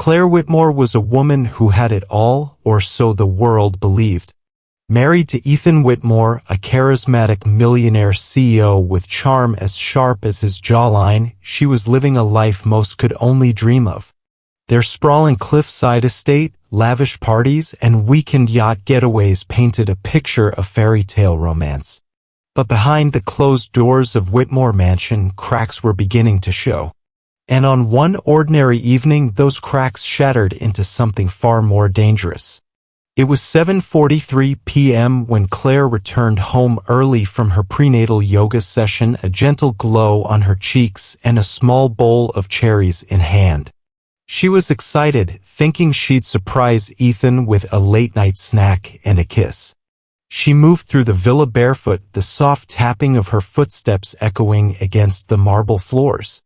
Claire Whitmore was a woman who had it all, or so the world believed. Married to Ethan Whitmore, a charismatic millionaire CEO with charm as sharp as his jawline, she was living a life most could only dream of. Their sprawling cliffside estate, lavish parties, and weekend yacht getaways painted a picture of fairy tale romance. But behind the closed doors of Whitmore Mansion, cracks were beginning to show. And on one ordinary evening, those cracks shattered into something far more dangerous. It was 7:43 p.m. when Claire returned home early from her prenatal yoga session, a gentle glow on her cheeks and a small bowl of cherries in hand. She was excited, thinking she'd surprise Ethan with a late-night snack and a kiss. She moved through the villa barefoot, the soft tapping of her footsteps echoing against the marble floors.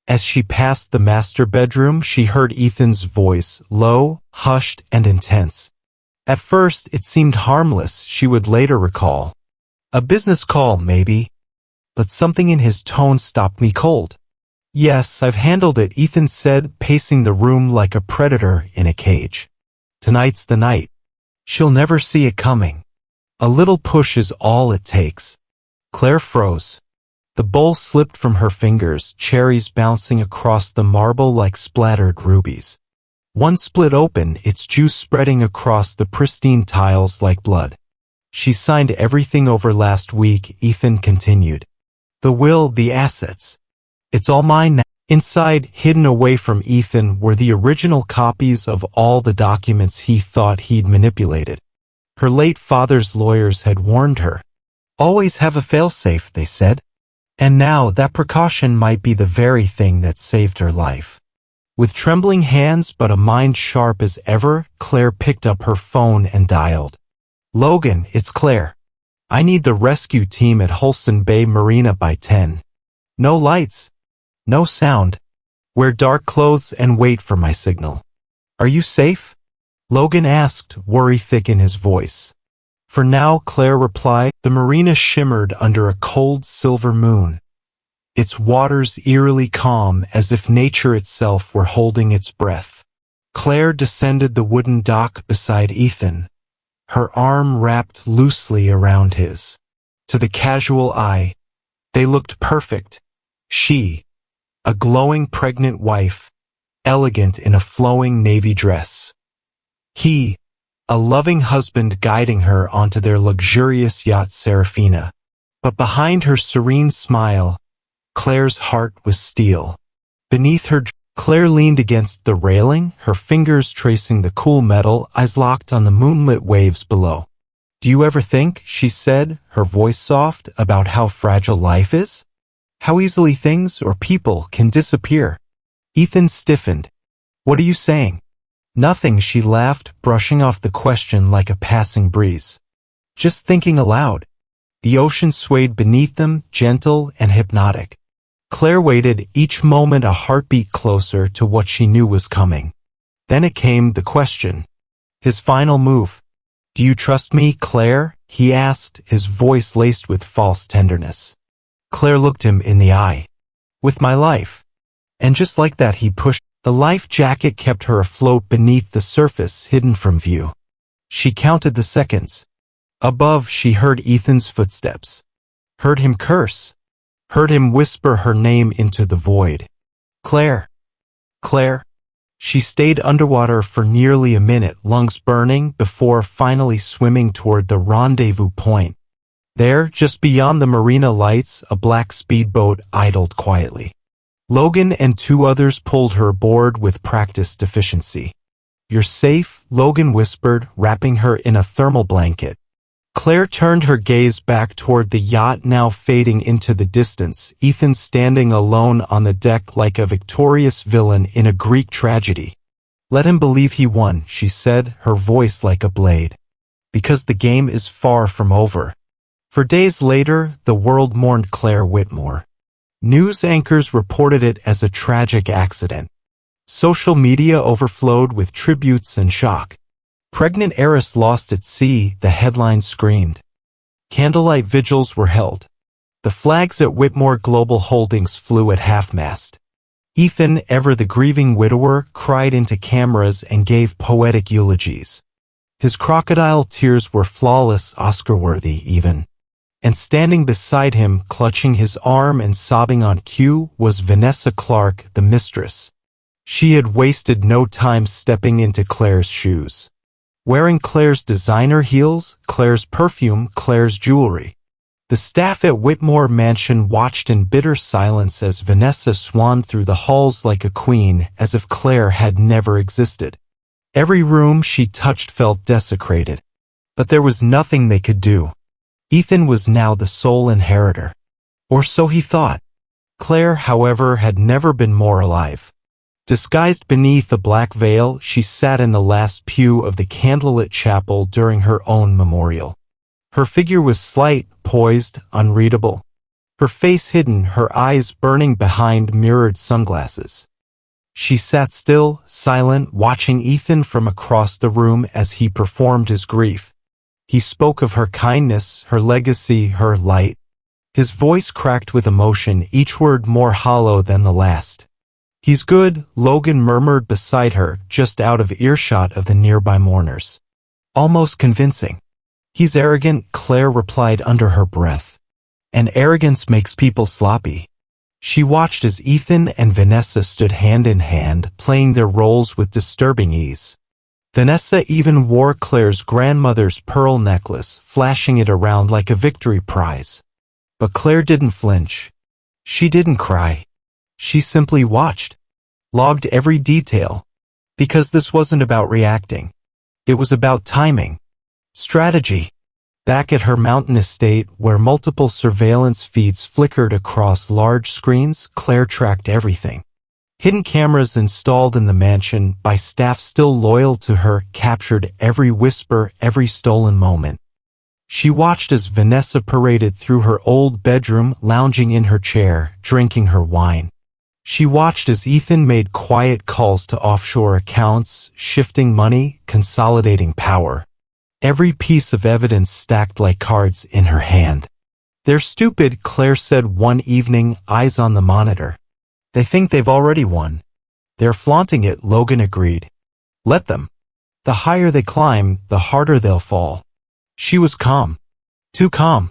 As she passed the master bedroom, she heard Ethan's voice, low, hushed, and intense. At first, it seemed harmless, she would later recall. A business call, maybe. But something in his tone stopped me cold. Yes, I've handled it, Ethan said, pacing the room like a predator in a cage. Tonight's the night. She'll never see it coming. A little push is all it takes. Claire froze. The bowl slipped from her fingers, cherries bouncing across the marble like splattered rubies. One split open, its juice spreading across the pristine tiles like blood. She signed everything over last week, Ethan continued. The will, the assets. It's all mine now. Inside, hidden away from Ethan, were the original copies of all the documents he thought he'd manipulated. Her late father's lawyers had warned her. Always have a failsafe, they said. And now that precaution might be the very thing that saved her life. With trembling hands but a mind sharp as ever, Claire picked up her phone and dialed. Logan, it's Claire. I need the rescue team at Holston Bay Marina by 10. No lights. No sound. Wear dark clothes and wait for my signal. Are you safe? Logan asked, worry thick in his voice. For now, Claire replied. The marina shimmered under a cold silver moon. Its waters eerily calm, as if nature itself were holding its breath. Claire descended the wooden dock beside Ethan, her arm wrapped loosely around his. To the casual eye, they looked perfect. She, a glowing pregnant wife, elegant in a flowing navy dress. He, a loving husband guiding her onto their luxurious yacht Serafina. But behind her serene smile, Claire's heart was steel. Beneath her, Claire leaned against the railing, her fingers tracing the cool metal, eyes locked on the moonlit waves below. Do you ever think, she said, her voice soft, about how fragile life is? How easily things or people can disappear? Ethan stiffened. What are you saying? Nothing, she laughed, brushing off the question like a passing breeze. Just thinking aloud. The ocean swayed beneath them, gentle and hypnotic. Claire waited, each moment a heartbeat closer to what she knew was coming. Then it came, the question. His final move. Do you trust me, Claire? He asked, his voice laced with false tenderness. Claire looked him in the eye. With my life. And just like that he pushed. The life jacket kept her afloat beneath the surface, hidden from view. She counted the seconds. Above, she heard Ethan's footsteps. Heard him curse. Heard him whisper her name into the void. Claire. Claire. She stayed underwater for nearly a minute, lungs burning, before finally swimming toward the rendezvous point. There, just beyond the marina lights, a black speedboat idled quietly. Logan and two others pulled her aboard with practiced efficiency. You're safe, Logan whispered, wrapping her in a thermal blanket. Claire turned her gaze back toward the yacht, now fading into the distance, Ethan standing alone on the deck like a victorious villain in a Greek tragedy. Let him believe he won, she said, her voice like a blade. Because the game is far from over. For days later, the world mourned Claire Whitmore. News anchors reported it as a tragic accident. Social media overflowed with tributes and shock. Pregnant heiress lost at sea, the headlines screamed. Candlelight vigils were held. The flags at Whitmore Global Holdings flew at half-mast. Ethan, ever the grieving widower, cried into cameras and gave poetic eulogies. His crocodile tears were flawless, Oscar-worthy even. And standing beside him, clutching his arm and sobbing on cue, was Vanessa Clark, the mistress. She had wasted no time stepping into Claire's shoes. Wearing Claire's designer heels, Claire's perfume, Claire's jewelry. The staff at Whitmore Mansion watched in bitter silence as Vanessa swanned through the halls like a queen, as if Claire had never existed. Every room she touched felt desecrated. But there was nothing they could do. Ethan was now the sole inheritor. Or so he thought. Claire, however, had never been more alive. Disguised beneath a black veil, she sat in the last pew of the candlelit chapel during her own memorial. Her figure was slight, poised, unreadable. Her face hidden, her eyes burning behind mirrored sunglasses. She sat still, silent, watching Ethan from across the room as he performed his grief. He spoke of her kindness, her legacy, her light. His voice cracked with emotion, each word more hollow than the last. "He's good," Logan murmured beside her, just out of earshot of the nearby mourners. "Almost convincing." "He's arrogant," Claire replied under her breath. "And arrogance makes people sloppy." She watched as Ethan and Vanessa stood hand in hand, playing their roles with disturbing ease. Vanessa even wore Claire's grandmother's pearl necklace, flashing it around like a victory prize. But Claire didn't flinch. She didn't cry. She simply watched. Logged every detail. Because this wasn't about reacting. It was about timing. Strategy. Back at her mountain estate, where multiple surveillance feeds flickered across large screens, Claire tracked everything. Hidden cameras installed in the mansion by staff still loyal to her captured every whisper, every stolen moment. She watched as Vanessa paraded through her old bedroom, lounging in her chair, drinking her wine. She watched as Ethan made quiet calls to offshore accounts, shifting money, consolidating power. Every piece of evidence stacked like cards in her hand. "They're stupid," Claire said one evening, eyes on the monitor. "They think they've already won." "They're flaunting it," Logan agreed. "Let them. The higher they climb, the harder they'll fall." She was calm. Too calm.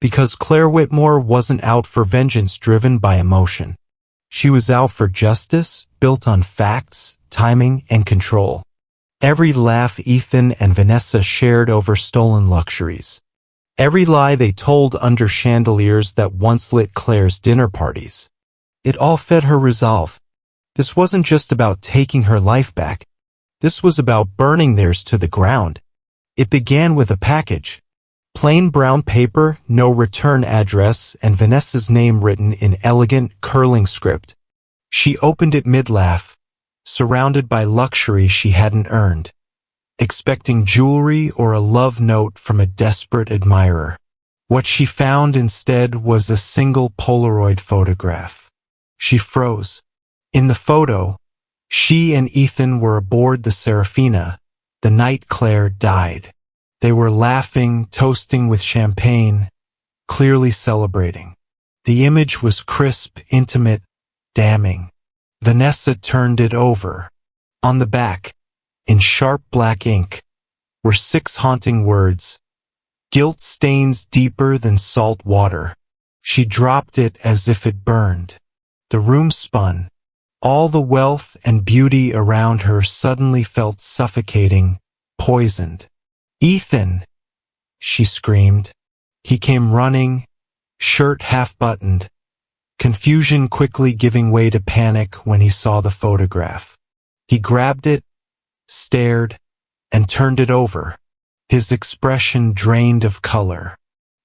Because Claire Whitmore wasn't out for vengeance driven by emotion. She was out for justice, built on facts, timing, and control. Every laugh Ethan and Vanessa shared over stolen luxuries. Every lie they told under chandeliers that once lit Claire's dinner parties. It all fed her resolve. This wasn't just about taking her life back. This was about burning theirs to the ground. It began with a package. Plain brown paper, no return address, and Vanessa's name written in elegant, curling script. She opened it mid-laugh, surrounded by luxury she hadn't earned, expecting jewelry or a love note from a desperate admirer. What she found instead was a single Polaroid photograph. She froze. In the photo, she and Ethan were aboard the Serafina, the night Claire died. They were laughing, toasting with champagne, clearly celebrating. The image was crisp, intimate, damning. Vanessa turned it over. On the back, in sharp black ink, were 6 haunting words. Guilt stains deeper than salt water. She dropped it as if it burned. The room spun. All the wealth and beauty around her suddenly felt suffocating, poisoned. "Ethan!" she screamed. He came running, shirt half-buttoned, confusion quickly giving way to panic when he saw the photograph. He grabbed it, stared, and turned it over, his expression drained of color.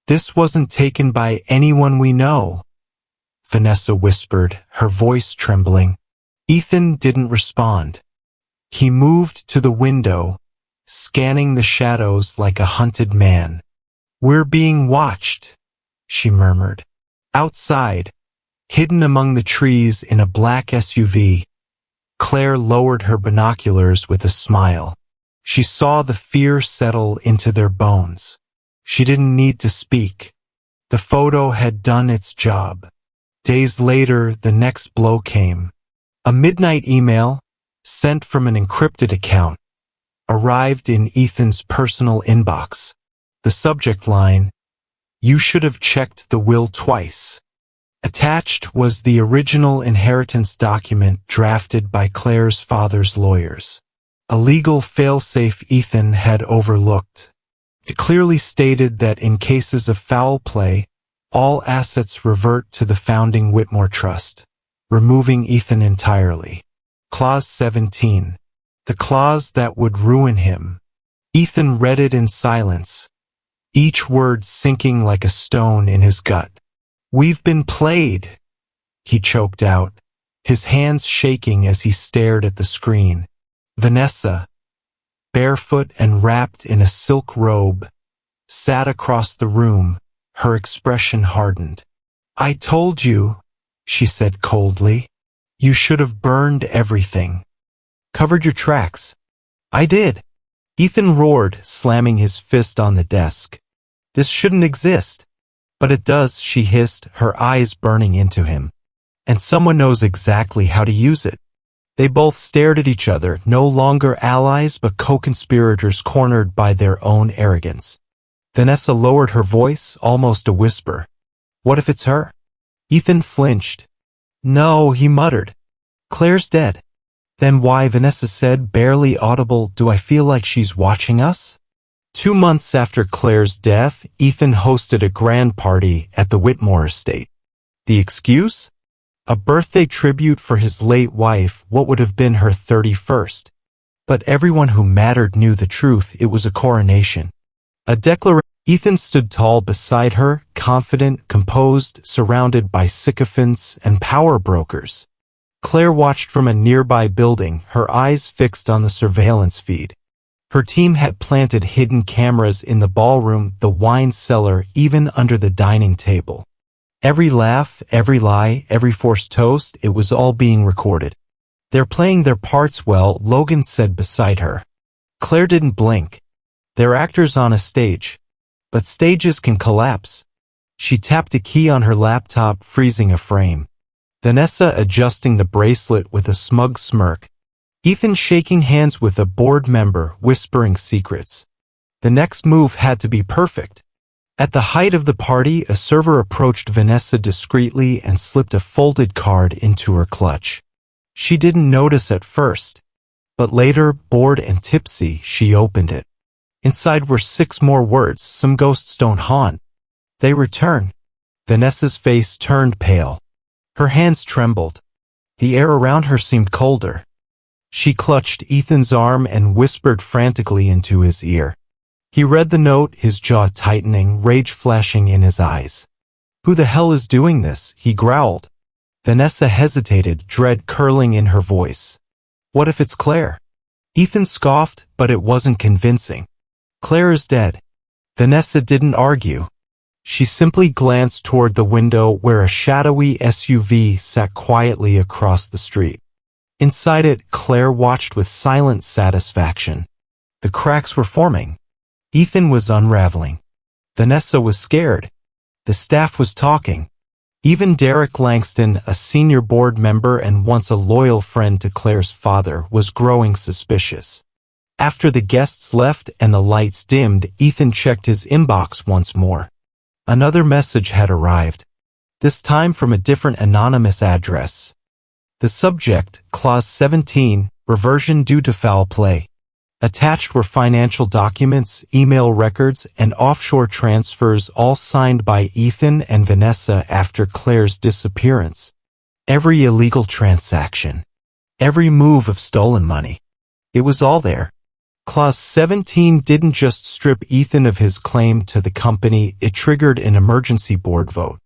"This wasn't taken by anyone we know," Vanessa whispered, her voice trembling. Ethan didn't respond. He moved to the window, scanning the shadows like a hunted man. "We're being watched," she murmured. Outside, hidden among the trees in a black SUV, Claire lowered her binoculars with a smile. She saw the fear settle into their bones. She didn't need to speak. The photo had done its job. Days later, the next blow came. A midnight email, sent from an encrypted account, arrived in Ethan's personal inbox. The subject line, "You should have checked the will twice." Attached was the original inheritance document drafted by Claire's father's lawyers. A legal failsafe Ethan had overlooked. It clearly stated that in cases of foul play, all assets revert to the founding Whitmore Trust, removing Ethan entirely. Clause 17. The clause that would ruin him. Ethan read it in silence, each word sinking like a stone in his gut. "We've been played," he choked out, his hands shaking as he stared at the screen. Vanessa, barefoot and wrapped in a silk robe, sat across the room, her expression hardened. "I told you," she said coldly. "You should have burned everything. Covered your tracks." "I did," Ethan roared, slamming his fist on the desk. "This shouldn't exist." "But it does," she hissed, her eyes burning into him. "And someone knows exactly how to use it." They both stared at each other, no longer allies but co-conspirators cornered by their own arrogance. Vanessa lowered her voice, almost a whisper. "What if it's her?" Ethan flinched. "No," he muttered. "Claire's dead." "Then why," Vanessa said, barely audible, "do I feel like she's watching us?" 2 months after Claire's death, Ethan hosted a grand party at the Whitmore estate. The excuse? A birthday tribute for his late wife, what would have been her 31st. But everyone who mattered knew the truth, it was a coronation. A declaration. Ethan stood tall beside her, confident, composed, surrounded by sycophants and power brokers. Claire watched from a nearby building, her eyes fixed on the surveillance feed. Her team had planted hidden cameras in the ballroom, the wine cellar, even under the dining table. Every laugh, every lie, every forced toast, it was all being recorded. "They're playing their parts well," Logan said beside her. Claire didn't blink. "They're actors on a stage. But stages can collapse." She tapped a key on her laptop, freezing a frame. Vanessa adjusting the bracelet with a smug smirk. Ethan shaking hands with a board member, whispering secrets. The next move had to be perfect. At the height of the party, a server approached Vanessa discreetly and slipped a folded card into her clutch. She didn't notice at first, but later, bored and tipsy, she opened it. Inside were 6 more words, "Some ghosts don't haunt. They return." Vanessa's face turned pale. Her hands trembled. The air around her seemed colder. She clutched Ethan's arm and whispered frantically into his ear. He read the note, his jaw tightening, rage flashing in his eyes. "Who the hell is doing this?" he growled. Vanessa hesitated, dread curling in her voice. "What if it's Claire?" Ethan scoffed, but it wasn't convincing. "Claire is dead." Vanessa didn't argue. She simply glanced toward the window where a shadowy SUV sat quietly across the street. Inside it, Claire watched with silent satisfaction. The cracks were forming. Ethan was unraveling. Vanessa was scared. The staff was talking. Even Derek Langston, a senior board member and once a loyal friend to Claire's father, was growing suspicious. After the guests left and the lights dimmed, Ethan checked his inbox once more. Another message had arrived, this time from a different anonymous address. The subject, Clause 17, reversion due to foul play. Attached were financial documents, email records, and offshore transfers, all signed by Ethan and Vanessa after Claire's disappearance. Every illegal transaction. Every move of stolen money. It was all there. Clause 17 didn't just strip Ethan of his claim to the company, it triggered an emergency board vote.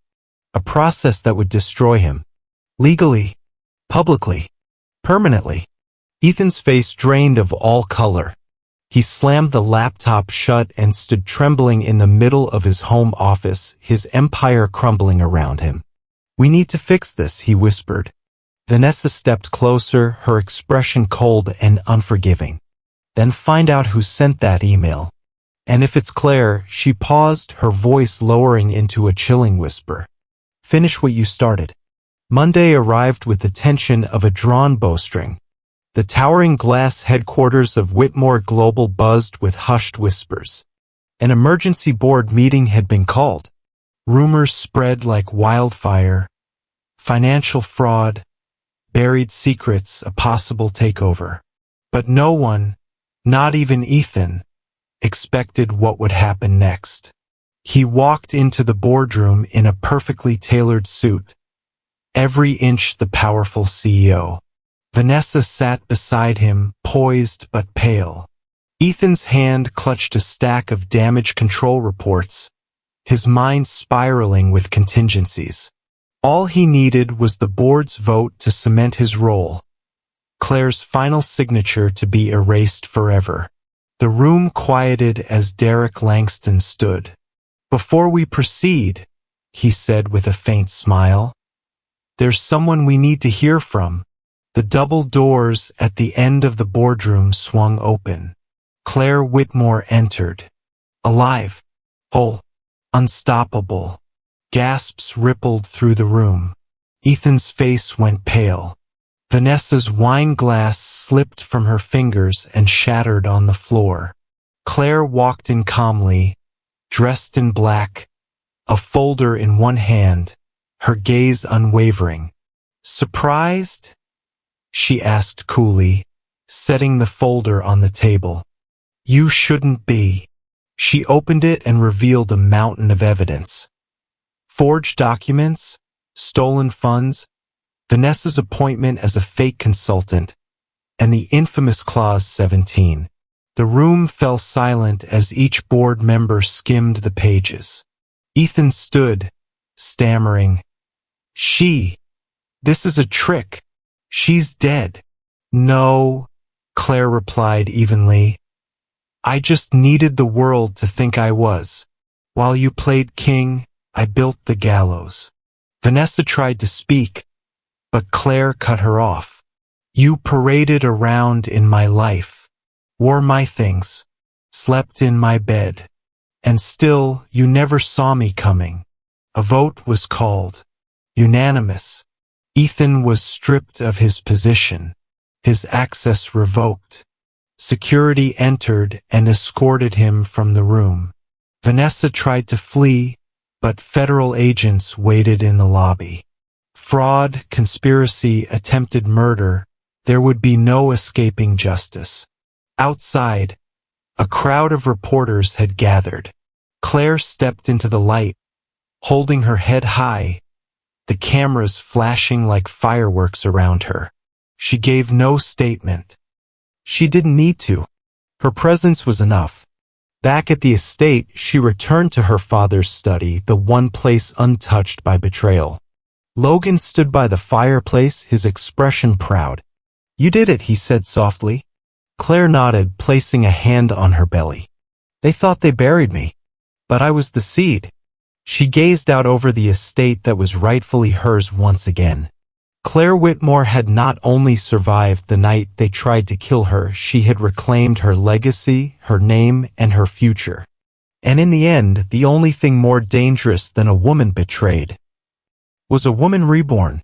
A process that would destroy him. Legally. Publicly. Permanently. Ethan's face drained of all color. He slammed the laptop shut and stood trembling in the middle of his home office, his empire crumbling around him. "We need to fix this," he whispered. Vanessa stepped closer, her expression cold and unforgiving. "Then find out who sent that email. And if it's Claire," she paused, her voice lowering into a chilling whisper. "Finish what you started." Monday arrived with the tension of a drawn bowstring. The towering glass headquarters of Whitmore Global buzzed with hushed whispers. An emergency board meeting had been called. Rumors spread like wildfire. Financial fraud, buried secrets, a possible takeover. But no one, not even Ethan, expected what would happen next. He walked into the boardroom in a perfectly tailored suit, every inch the powerful CEO. Vanessa sat beside him, poised but pale. Ethan's hand clutched a stack of damage control reports, his mind spiraling with contingencies. All he needed was the board's vote to cement his role, Claire's final signature to be erased forever. The room quieted as Derek Langston stood. "Before we proceed," he said with a faint smile, "there's someone we need to hear from." The double doors at the end of the boardroom swung open. Claire Whitmore entered. Alive, whole, unstoppable. Gasps rippled through the room. Ethan's face went pale. Vanessa's wine glass slipped from her fingers and shattered on the floor. Claire walked in calmly, dressed in black, a folder in one hand, her gaze unwavering. "Surprised?" she asked coolly, setting the folder on the table. "You shouldn't be." She opened it and revealed a mountain of evidence. Forged documents, stolen funds, Vanessa's appointment as a fake consultant, and the infamous Clause 17. The room fell silent as each board member skimmed the pages. Ethan stood, stammering, This is a trick. She's dead." "No," Claire replied evenly. "I just needed the world to think I was. While you played king, I built the gallows." Vanessa tried to speak, but Claire cut her off. "You paraded around in my life, wore my things, slept in my bed, and still you never saw me coming." A vote was called. Unanimous. Ethan was stripped of his position, his access revoked. Security entered and escorted him from the room. Vanessa tried to flee, but federal agents waited in the lobby. Fraud, conspiracy, attempted murder, there would be no escaping justice. Outside, a crowd of reporters had gathered. Claire stepped into the light, holding her head high, the cameras flashing like fireworks around her. She gave no statement. She didn't need to. Her presence was enough. Back at the estate, she returned to her father's study, the one place untouched by betrayal. Logan stood by the fireplace, his expression proud. "You did it," he said softly. Claire nodded, placing a hand on her belly. "They thought they buried me, but I was the seed." She gazed out over the estate that was rightfully hers once again. Claire Whitmore had not only survived the night they tried to kill her, she had reclaimed her legacy, her name, and her future. And in the end, the only thing more dangerous than a woman betrayed was a woman reborn.